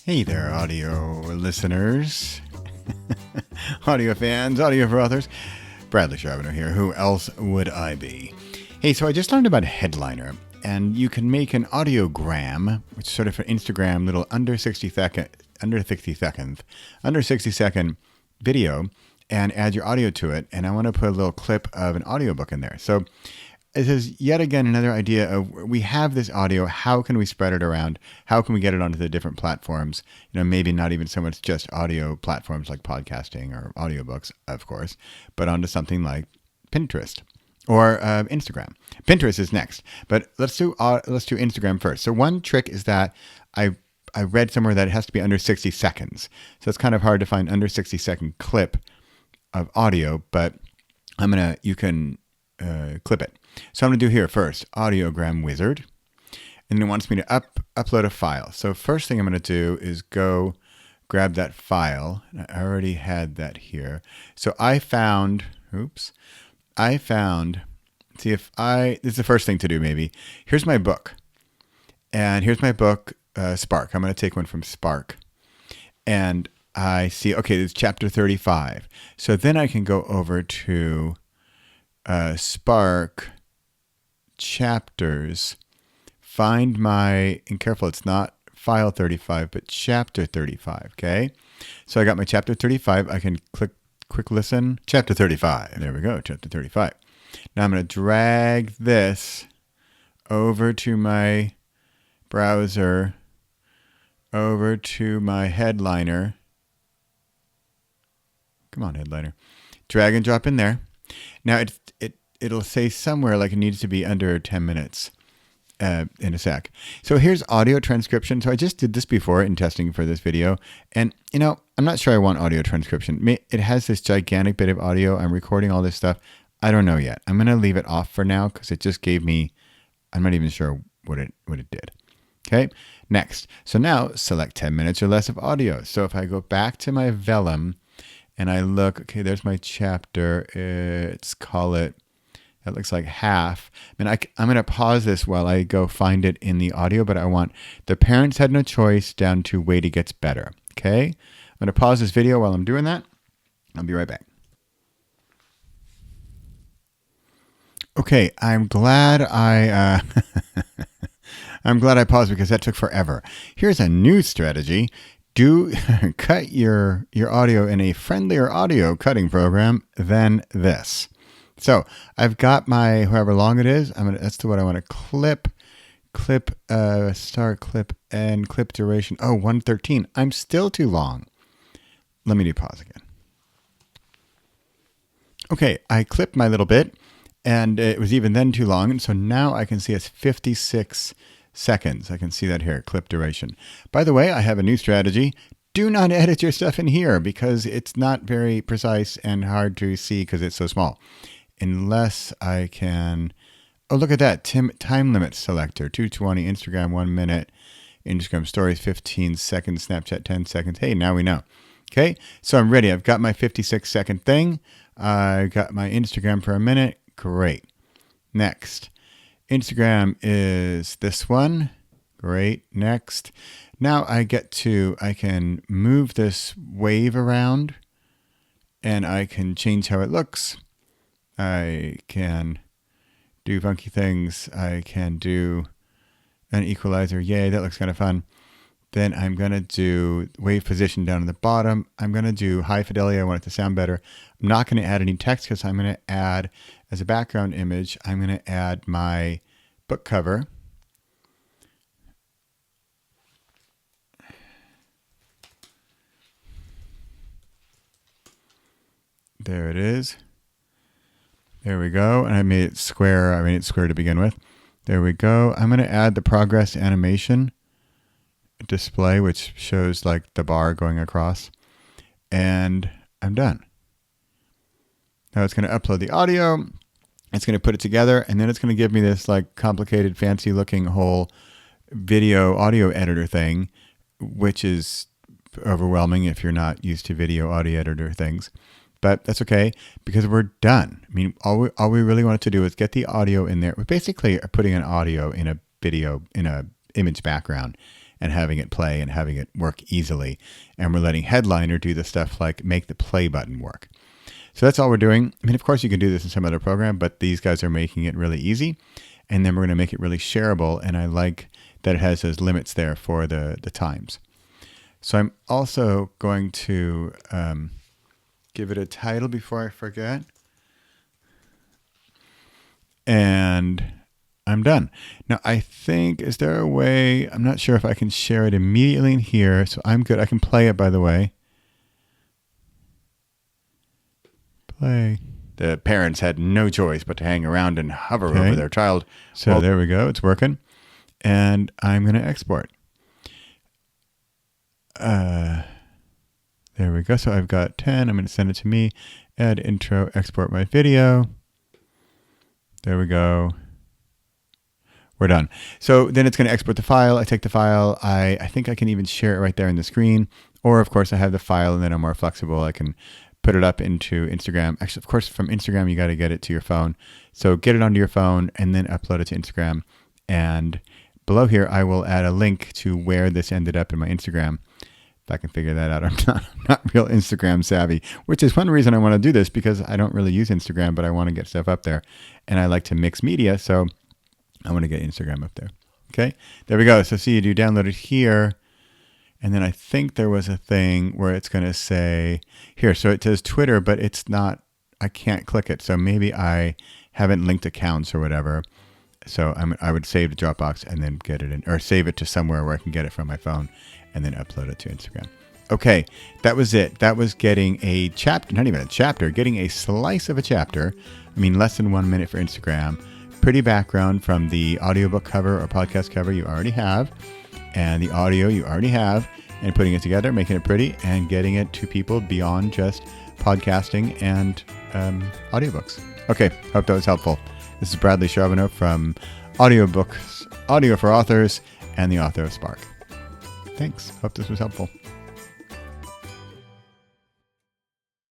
Hey there, audio listeners, audio fans, audio for authors. Bradley Charbonneau here. Who else would I be? Hey, so I just learned about Headliner, and you can make an audiogram, which is sort of an Instagram little under 60 second video, and add your audio to it. And I want to put a little clip of an audiobook in there. So this is yet again another idea of, we have this audio, how can we spread it around? How can we get it onto the different platforms? You know, maybe not even so much just audio platforms like podcasting or audiobooks, of course, but onto something like Pinterest or Instagram. Pinterest is next, but let's do Instagram first. So one trick is that I read somewhere that it has to be under 60 seconds. So it's kind of hard to find under 60-second clip of audio, but you can clip it. So I'm going to do here first, Audiogram Wizard. And it wants me to upload a file. So first thing I'm going to do is go grab that file. I already had that here. So this is the first thing to do maybe. Here's my book. And here's my book, Spark. I'm going to take one from Spark. And I see, okay, it's chapter 35. So then I can go over to Spark chapters, find and careful, it's not file 35, but chapter 35, okay? So I got my chapter 35. I can quick listen, chapter 35. There we go, chapter 35. Now I'm going to drag this over to my browser, over to my Headliner. Come on, Headliner. Drag and drop in there. Now it'll say somewhere like it needs to be under 10 minutes in a sec. So here's audio transcription. So I just did this before in testing for this video. And, you know, I'm not sure I want audio transcription. It has this gigantic bit of audio. I'm recording all this stuff. I don't know yet. I'm going to leave it off for now because it just gave me, I'm not even sure what it did. Okay, next. So now select 10 minutes or less of audio. So if I go back to my Vellum and I look, okay, there's my chapter. It looks like half. I'm going to pause this while I go find it in the audio, but I want The Parents Had No Choice down to Wait It Gets Better. Okay? I'm going to pause this video while I'm doing that. I'll be right back. Okay, I'm glad I paused because that took forever. Here's a new strategy. Do cut your audio in a friendlier audio cutting program than this. So I've got my, however long it is, that's what I want to clip, start clip, and clip duration. Oh, 113. I'm still too long. Let me do pause again. Okay, I clipped my little bit, and it was even then too long. And so now I can see it's 56 seconds. I can see that here, clip duration. By the way, I have a new strategy. Do not edit your stuff in here because it's not very precise and hard to see because it's so small. Unless I can, oh, look at that, time limit selector, 220, Instagram 1 minute, Instagram stories 15 seconds, Snapchat 10 seconds. Hey, now we know. Okay, so I'm ready. I've got my 56-second thing. I got my Instagram for a minute. Great. Next, Instagram is this one. Great. Next. Now I can move this wave around and I can change how it looks. I can do funky things. I can do an equalizer. Yay, that looks kind of fun. Then I'm going to do wave position down at the bottom. I'm going to do high fidelity. I want it to sound better. I'm not going to add any text because I'm going to add, as a background image, I'm going to add my book cover. There it is. There we go. And I made it square. I made it square to begin with. There we go. I'm going to add the progress animation display, which shows like the bar going across. And I'm done. Now it's going to upload the audio. It's going to put it together. And then it's going to give me this like complicated, fancy looking whole video audio editor thing, which is overwhelming if you're not used to video audio editor things. But that's okay because we're done. I mean, all we really wanted to do is get the audio in there. We basically are putting an audio in a video, in a image background, and having it play and having it work easily. And we're letting Headliner do the stuff like make the play button work. So that's all we're doing. I mean, of course, you can do this in some other program, but these guys are making it really easy. And then we're going to make it really shareable. And I like that it has those limits there for the times. So I'm also going to give it a title before I forget. And I'm done. Now, I think, is there a way, I'm not sure if I can share it immediately in here. So I'm good. I can play it, by the way. Play. The parents had no choice but to hang around and hover over their child. So there we go. It's working. And I'm going to export. There we go. So I've got 10. I'm going to send it to me. Add intro, export my video. There we go. We're done. So then it's going to export the file. I take the file. I think I can even share it right there in the screen. Or, of course, I have the file and then I'm more flexible. I can put it up into Instagram. Actually, of course, from Instagram, you got to get it to your phone. So get it onto your phone and then upload it to Instagram. And below here, I will add a link to where this ended up in my Instagram. If I can figure that out. I'm not real Instagram savvy, which is one reason I want to do this, because I don't really use Instagram, but I want to get stuff up there. And I like to mix media, so I want to get Instagram up there. Okay, there we go. So see, you download it here. And then I think there was a thing where it's going to say here. So it says Twitter, but it's not, I can't click it. So maybe I haven't linked accounts or whatever. So I would save the Dropbox and then get it in, or save it to somewhere where I can get it from my phone and then upload it to Instagram. Okay, that was it. That was getting a chapter, not even a chapter, getting a slice of a chapter. I mean, less than 1 minute for Instagram. Pretty background from the audiobook cover or podcast cover you already have. And the audio you already have, and putting it together, making it pretty, and getting it to people beyond just podcasting and audiobooks. Okay, hope that was helpful. This is Bradley Charbonneau from Audiobooks, Audio for Authors, and the author of Spark. Thanks. Hope this was helpful.